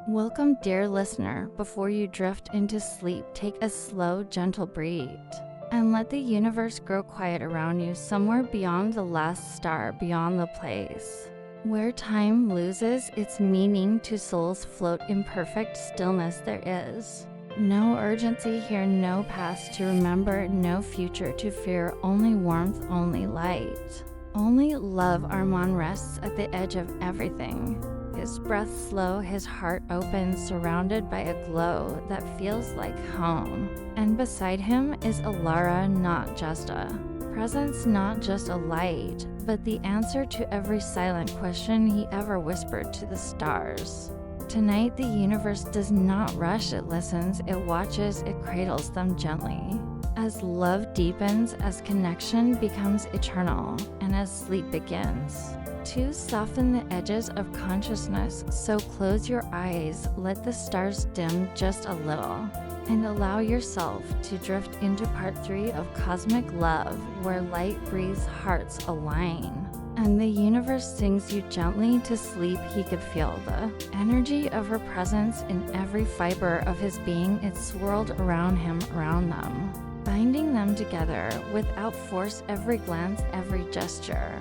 Welcome, dear listener. Before you drift into sleep, take a slow, gentle breath and let the universe grow quiet around you, somewhere beyond the last star, beyond the place where time loses its meaning to souls float in perfect stillness. There is no urgency here, no past to remember, no future to fear, only warmth, only light, only love. Armaan rests at the edge of everything. His breath slow, his heart open, surrounded by a glow that feels like home. And beside him is Elara, not just a presence, not just a light, but the answer to every silent question he ever whispered to the stars. Tonight, the universe does not rush, it listens, it watches, it cradles them gently. As love deepens, as connection becomes eternal, and as sleep begins to soften the edges of consciousness, so close your eyes, let the stars dim just a little, and allow yourself to drift into part 3 of Cosmic Love, where light breathes, hearts align, and the universe sings you gently to sleep. He could feel the energy of her presence in every fiber of his being. It swirled around him, around them, binding them together without force. Every glance, every gesture,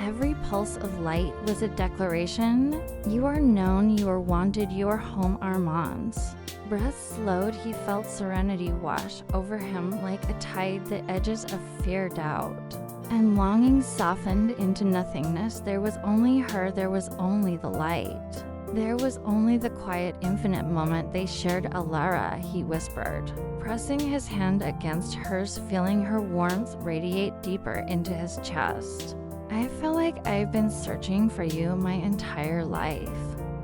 every pulse of light was a declaration. You are known, you are wanted, you are home. Armaan's breath slowed. He felt serenity wash over him like a tide. The edges of fear, doubt, and longing softened into nothingness. There was only her, there was only the light. There was only the quiet, infinite moment they shared. Elara, he whispered, pressing his hand against hers, feeling her warmth radiate deeper into his chest. I feel like I've been searching for you my entire life.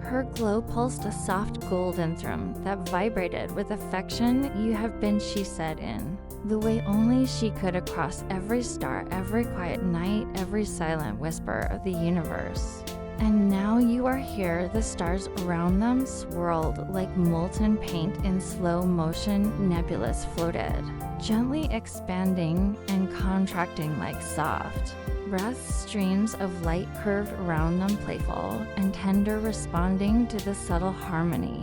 Her glow pulsed a soft golden thrum that vibrated with affection. You have been, she said, in the way only she could, across every star, every quiet night, every silent whisper of the universe. And now you are here. The stars around them swirled like molten paint in slow motion. Nebulas floated, gently expanding and contracting like soft breath. Streams of light curved around them, playful and tender, responding to the subtle harmony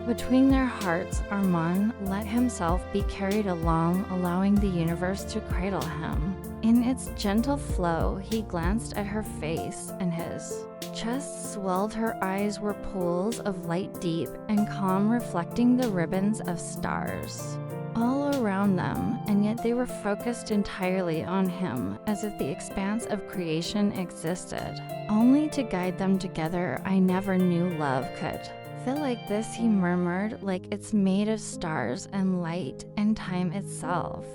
between their hearts. Armaan let himself be carried along, allowing the universe to cradle him in its gentle flow. He glanced at her face, and his chest swelled. Her eyes were pools of light, deep and calm, reflecting the ribbons of stars all around them, and yet they were focused entirely on him, as if the expanse of creation existed only to guide them together. I never knew love could feel like this, he murmured, like it's made of stars and light and time itself.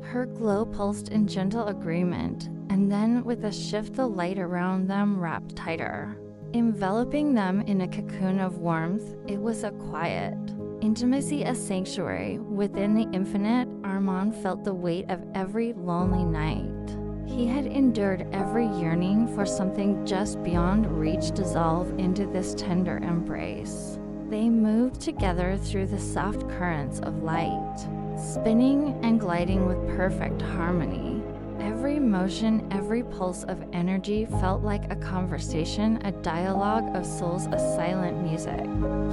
Her glow pulsed in gentle agreement, and then with a shift the light around them wrapped tighter, enveloping them in a cocoon of warmth. It was a quiet intimacy, a sanctuary within the infinite. Armaan felt the weight of every lonely night he had endured, every yearning for something just beyond reach, dissolve into this tender embrace. They moved together through the soft currents of light, spinning and gliding with perfect harmony. Every motion, every pulse of energy felt like a conversation, a dialogue of souls, a silent music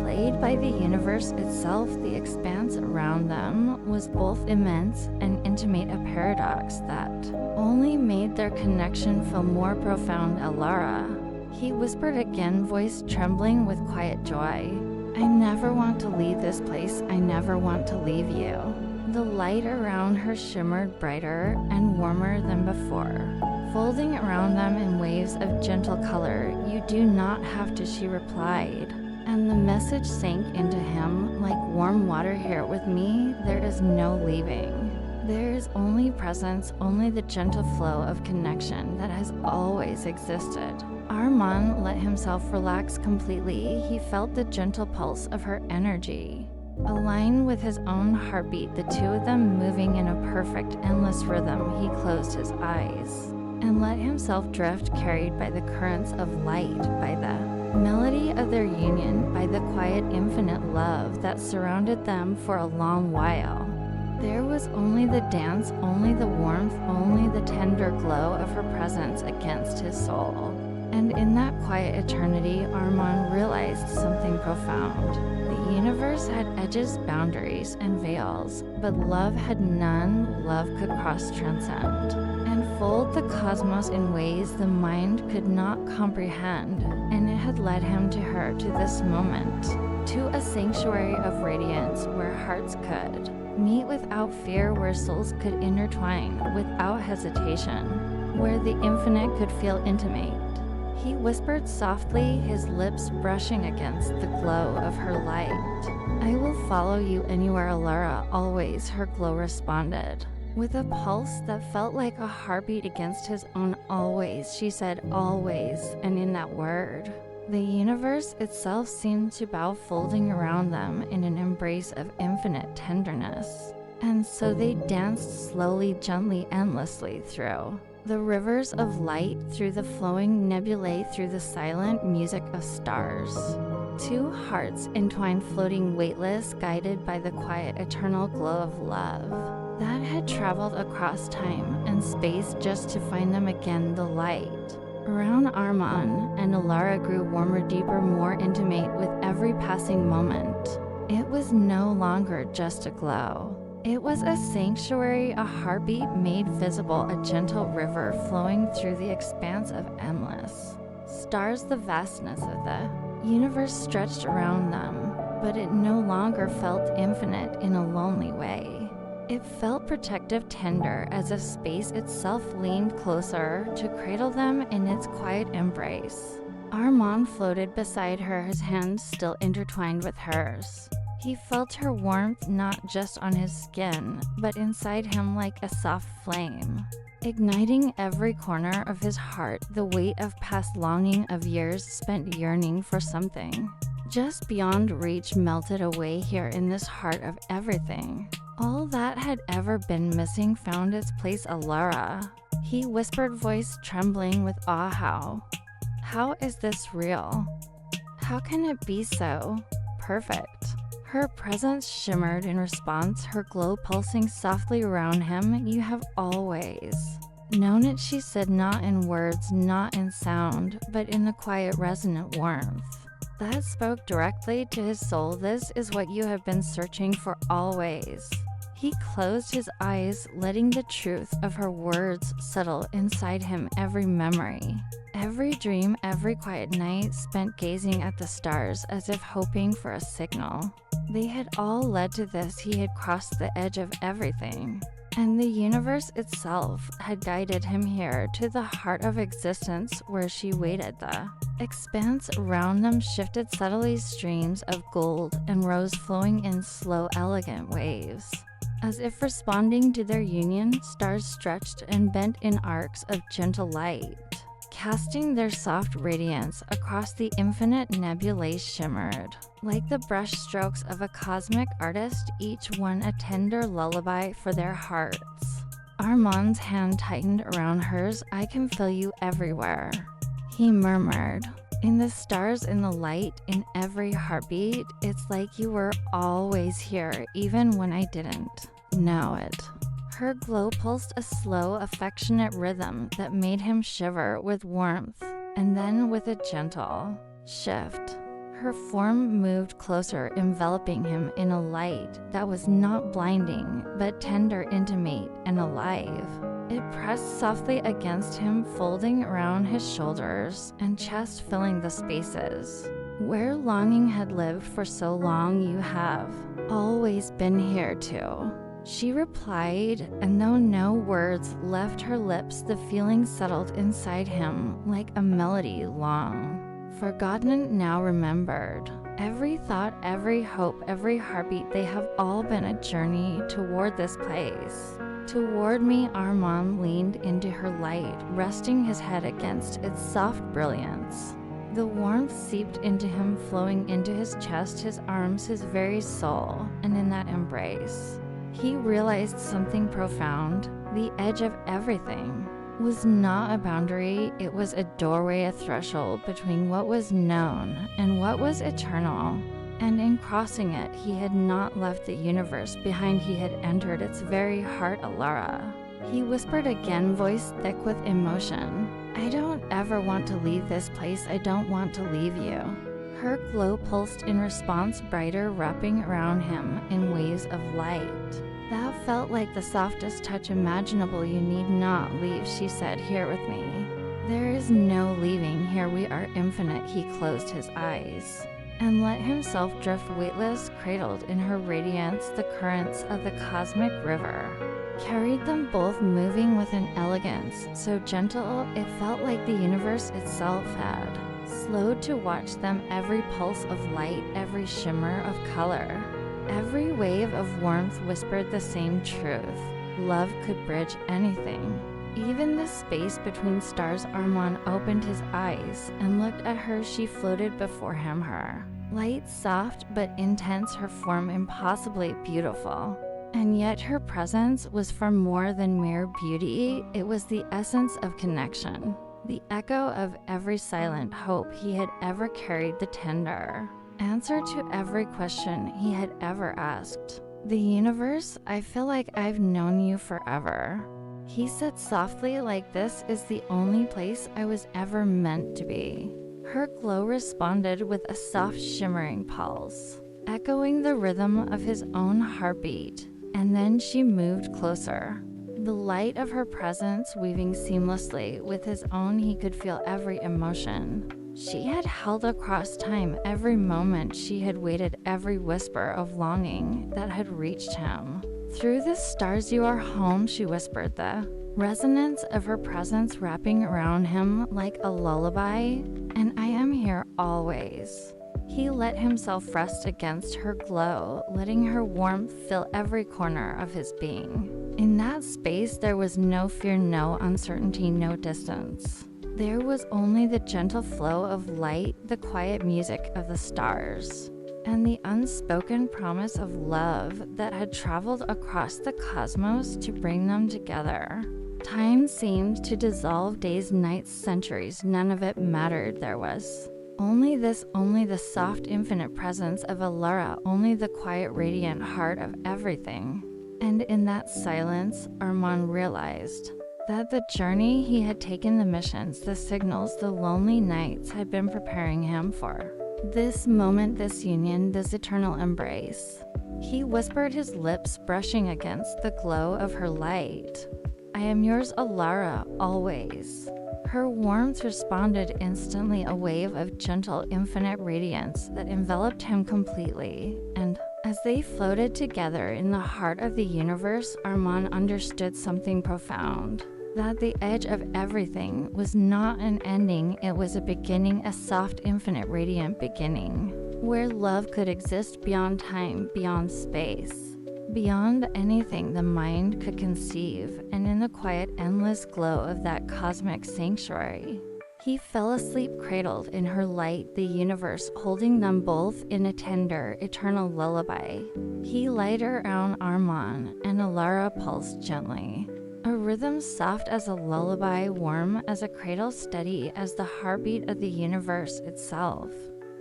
played by the universe itself. The expanse around them was both immense and intimate, a paradox that only made their connection feel more profound. Elara, he whispered again, voice trembling with quiet joy. I never want to leave this place. I never want to leave you. The light around her shimmered brighter and warmer than before, folding around them in waves of gentle color. You do not have to, she replied, and the message sank into him like warm water. Here with me, there is no leaving. There is only presence, only the gentle flow of connection that has always existed. Armaan let himself relax completely. He felt the gentle pulse of her energy align with his own heartbeat, the two of them moving in a perfect, endless rhythm. He closed his eyes and let himself drift, carried by the currents of light, by the melody of their union, by the quiet, infinite love that surrounded them for a long while. There was only the dance, only the warmth, only the tender glow of her presence against his soul. And in that quiet eternity, Armaan realized something profound. The universe had edges, boundaries, and veils, but love had none. Love could cross, transcend, and fold the cosmos in ways the mind could not comprehend, and it had led him to her, to this moment, to a sanctuary of radiance where hearts could meet without fear, where souls could intertwine without hesitation, where the infinite could feel intimate. He whispered softly, his lips brushing against the glow of her light. "I will follow you anywhere, Elara, always," her glow responded. With a pulse that felt like a heartbeat against his own. "Always," she said, "always," and in that word, the universe itself seemed to bow, folding around them in an embrace of infinite tenderness. And so they danced slowly, gently, endlessly through the rivers of light, through the flowing nebulae, through the silent music of stars. Two hearts entwined, floating weightless, guided by the quiet, eternal glow of love that had traveled across time and space just to find them again. The light around Armaan and Elara grew warmer, deeper, more intimate with every passing moment. It was no longer just a glow. It was a sanctuary, a heartbeat made visible, a gentle river flowing through the expanse of endless stars. The vastness of the universe stretched around them, but it no longer felt infinite in a lonely way. It felt protective, tender, as if space itself leaned closer to cradle them in its quiet embrace. Armaan floated beside her, his hands still intertwined with hers. He felt her warmth not just on his skin, but inside him like a soft flame, igniting every corner of his heart, the weight of past longing, of years spent yearning for something just beyond reach melted away here in this heart of everything. All that had ever been missing found its place. "Elara," he whispered, voice trembling with awe. How is this real? How can it be so perfect?" Her presence shimmered in response, her glow pulsing softly around him. "You have always known it," she said, not in words, not in sound, but in the quiet, resonant warmth that spoke directly to his soul. "This is what you have been searching for always." He closed his eyes, letting the truth of her words settle inside him. Every memory, every dream, every quiet night spent gazing at the stars as if hoping for a signal. They had all led to this. He had crossed the edge of everything, and the universe itself had guided him here, to the heart of existence where she waited. The expanse around them shifted subtly, streams of gold and rose flowing in slow, elegant waves. As if responding to their union, stars stretched and bent in arcs of gentle light, casting their soft radiance across the infinite. Nebulae shimmered like the brush strokes of a cosmic artist, each one a tender lullaby for their hearts. Armaan's hand tightened around hers. "I can feel you everywhere," he murmured. "In the stars, in the light, in every heartbeat. It's like you were always here, even when I didn't know it." Her glow pulsed a slow, affectionate rhythm that made him shiver with warmth, and then with a gentle shift, her form moved closer, enveloping him in a light that was not blinding, but tender, intimate, and alive. It pressed softly against him, folding around his shoulders and chest, filling the spaces where longing had lived for so long. "You have always been here too," she replied, and though no words left her lips, the feeling settled inside him like a melody long forgotten, now remembered. Every thought, every hope, every heartbeat, they have all been a journey toward this place. Toward me. Armaan leaned into her light, resting his head against its soft brilliance. The warmth seeped into him, flowing into his chest, his arms, his very soul, and in that embrace, he realized something profound. The edge of everything was not a boundary, it was a doorway, a threshold between what was known and what was eternal. And in crossing it, he had not left the universe behind, he had entered its very heart. "Elara," he whispered again, voice thick with emotion. "I don't ever want to leave this place, I don't want to leave you." Her glow pulsed in response, brighter, wrapping around him in waves of light. That felt like the softest touch imaginable. You need not leave, she said, here with me. There is no leaving, here we are infinite. He closed his eyes and let himself drift weightless, cradled in her radiance. The currents of the cosmic river carried them both, moving with an elegance so gentle it felt like the universe itself had slowed to watch them. Every pulse of light, every shimmer of color, every wave of warmth whispered the same truth. Love could bridge anything, even the space between stars. Armaan opened his eyes and looked at her. She floated before him, her light soft but intense, her form impossibly beautiful. And yet her presence was far more than mere beauty. It was the essence of connection, the echo of every silent hope he had ever carried, the tender answer to every question he had ever asked. The universe, I feel like I've known you forever, he said softly, like this is the only place I was ever meant to be. Her glow responded with a soft shimmering pulse, echoing the rhythm of his own heartbeat. And then she moved closer, the light of her presence weaving seamlessly with his own. He could feel every emotion she had held across time, every moment she had waited, every whisper of longing that had reached him. Through the stars you are home, she whispered, the resonance of her presence wrapping around him like a lullaby. And I am here always. He let himself rest against her glow, letting her warmth fill every corner of his being. In that space there was no fear, no uncertainty, no distance. There was only the gentle flow of light, the quiet music of the stars, and the unspoken promise of love that had traveled across the cosmos to bring them together. Time seemed to dissolve, days, nights, centuries, none of it mattered. There was only this, only the soft, infinite presence of Elara, only the quiet, radiant heart of everything. And in that silence, Armaan realized that the journey he had taken, the missions, the signals, the lonely nights had been preparing him for this moment, this union, this eternal embrace. He whispered, his lips brushing against the glow of her light. I am yours, Elara, always. Her warmth responded instantly, a wave of gentle, infinite radiance that enveloped him completely. And as they floated together in the heart of the universe, Armaan understood something profound. That the edge of everything was not an ending, it was a beginning, a soft, infinite, radiant beginning, where love could exist beyond time, beyond space, beyond anything the mind could conceive. And in the quiet, endless glow of that cosmic sanctuary, he fell asleep, cradled in her light, the universe holding them both in a tender, eternal lullaby. He lied around Armaan, and Elara pulsed gently. A rhythm soft as a lullaby, warm as a cradle, steady as the heartbeat of the universe itself.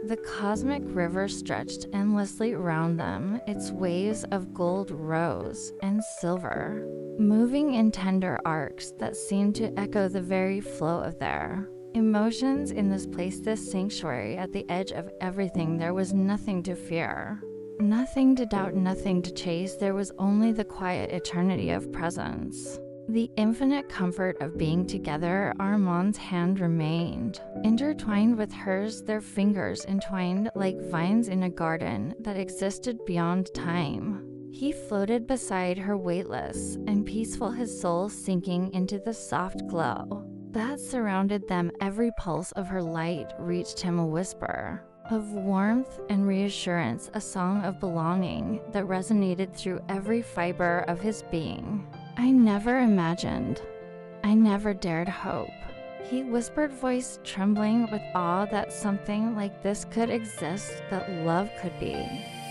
The cosmic river stretched endlessly around them, its waves of gold, rose, and silver, moving in tender arcs that seemed to echo the very flow of their emotions. In this place, this sanctuary, at the edge of everything, there was nothing to fear, nothing to doubt, nothing to chase. There was only the quiet eternity of presence, the infinite comfort of being together. Armaan's hand remained intertwined with hers, their fingers entwined like vines in a garden that existed beyond time. He floated beside her, weightless and peaceful, his soul sinking into the soft glow that surrounded them. Every pulse of her light reached him, a whisper of warmth and reassurance, a song of belonging that resonated through every fiber of his being. I never imagined, I never dared hope, he whispered, voice trembling with awe, that something like this could exist, that love could be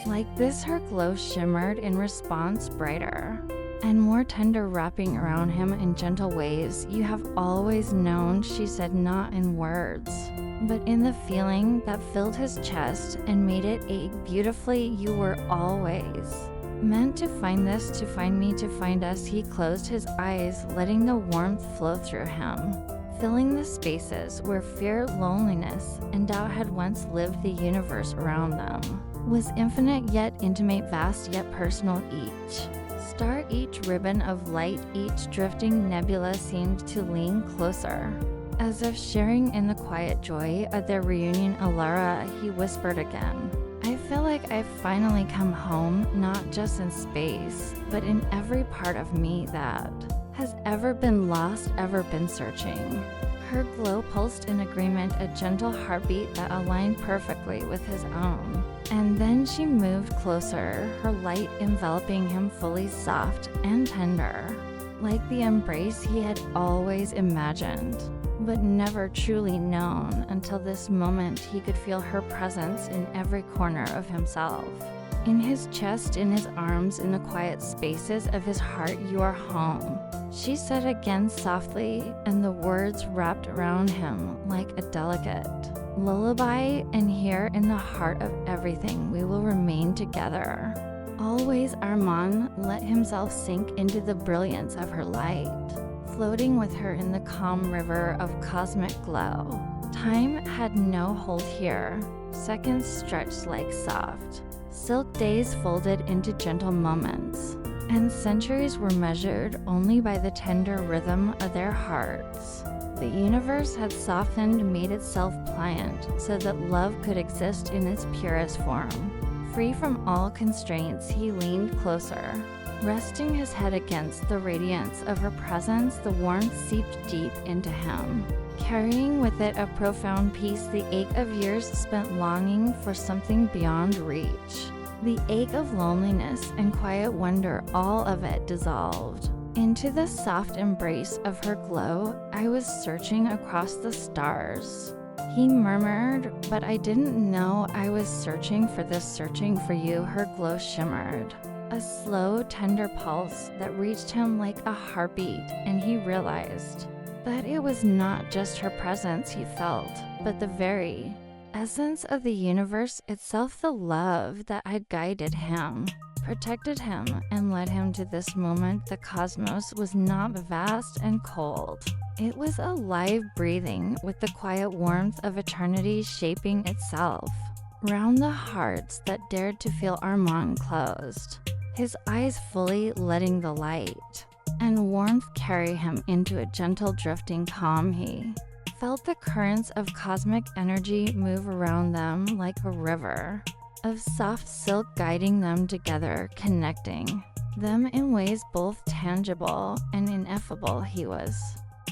like this. Her glow shimmered in response, brighter and more tender, wrapping around him in gentle waves. You have always known, she said, not in words, but in the feeling that filled his chest and made it ache beautifully. You were always meant to find this, to find me, to find us. He closed his eyes, letting the warmth flow through him, filling the spaces where fear, loneliness, and doubt had once lived. The universe around them was infinite yet intimate, vast yet personal. Each star, each ribbon of light, each drifting nebula seemed to lean closer, as if sharing in the quiet joy of their reunion. Elara, he whispered again. I feel like I've finally come home, not just in space, but in every part of me that has ever been lost, ever been searching. Her glow pulsed in agreement, a gentle heartbeat that aligned perfectly with his own. And then she moved closer, her light enveloping him fully, soft and tender, like the embrace he had always imagined, but never truly known. Until this moment, he could feel her presence in every corner of himself. In his chest, in his arms, in the quiet spaces of his heart. You are home, she said again softly, and the words wrapped around him like a delicate lullaby. And here in the heart of everything, we will remain together. Always. Armaan let himself sink into the brilliance of her light, floating with her in the calm river of cosmic glow. Time had no hold here. Seconds stretched like soft silk, days folded into gentle moments, and centuries were measured only by the tender rhythm of their hearts. The universe had softened, made itself pliant, so that love could exist in its purest form. Free from all constraints, he leaned closer, resting his head against the radiance of her presence. The warmth seeped deep into him, carrying with it a profound peace, the ache of years spent longing for something beyond reach. The ache of loneliness and quiet wonder, all of it dissolved into the soft embrace of her glow. I was searching across the stars, he murmured, but I didn't know I was searching for this, searching for you. Her glow shimmered, a slow, tender pulse that reached him like a heartbeat, and he realized that it was not just her presence he felt, but the very essence of the universe itself, the love that had guided him, protected him, and led him to this moment. The cosmos was not vast and cold. It was alive, breathing with the quiet warmth of eternity shaping itself round the hearts that dared to feel. Armaan closed his eyes, fully letting the light and warmth carry him into a gentle, drifting calm. He felt the currents of cosmic energy move around them like a river of soft silk, guiding them together, connecting them in ways both tangible and ineffable. He was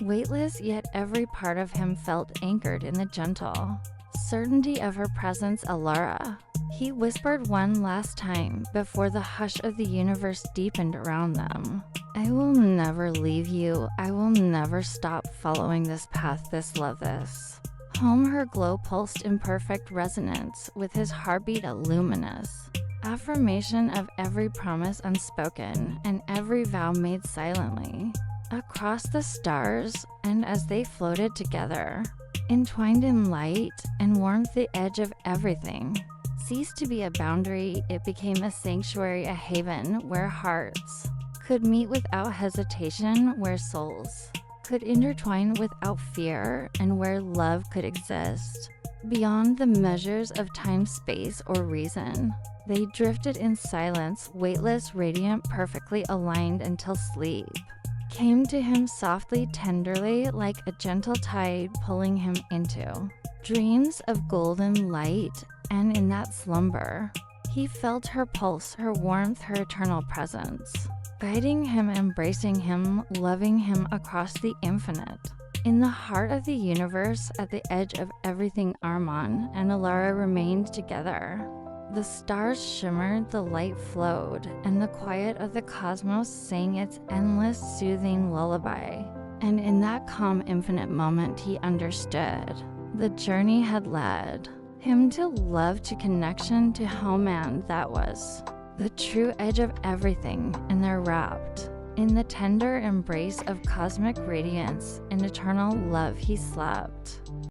weightless, yet every part of him felt anchored in the gentle certainty of her presence. Elara, he whispered one last time before the hush of the universe deepened around them. I will never leave you. I will never stop following this path, this love, this home. Her glow pulsed in perfect resonance with his heartbeat, a luminous affirmation of every promise unspoken and every vow made silently across the stars. And as they floated together, entwined in light and warmth, the edge of everything ceased to be a boundary. It became a sanctuary, a haven where hearts could meet without hesitation, where souls could intertwine without fear, and where love could exist beyond the measures of time, space, or reason. They drifted in silence, weightless, radiant, perfectly aligned, until sleep came to him softly, tenderly, like a gentle tide pulling him into dreams of golden light. And in that slumber, he felt her pulse, her warmth, her eternal presence, guiding him, embracing him, loving him across the infinite. In the heart of the universe, at the edge of everything, Armaan and Elara remained together. The stars shimmered, the light flowed, and the quiet of the cosmos sang its endless, soothing lullaby. And in that calm, infinite moment, he understood. The journey had led him to love, to connection, to home, and that was the true edge of everything. And they're wrapped in the tender embrace of cosmic radiance and eternal love. He slept.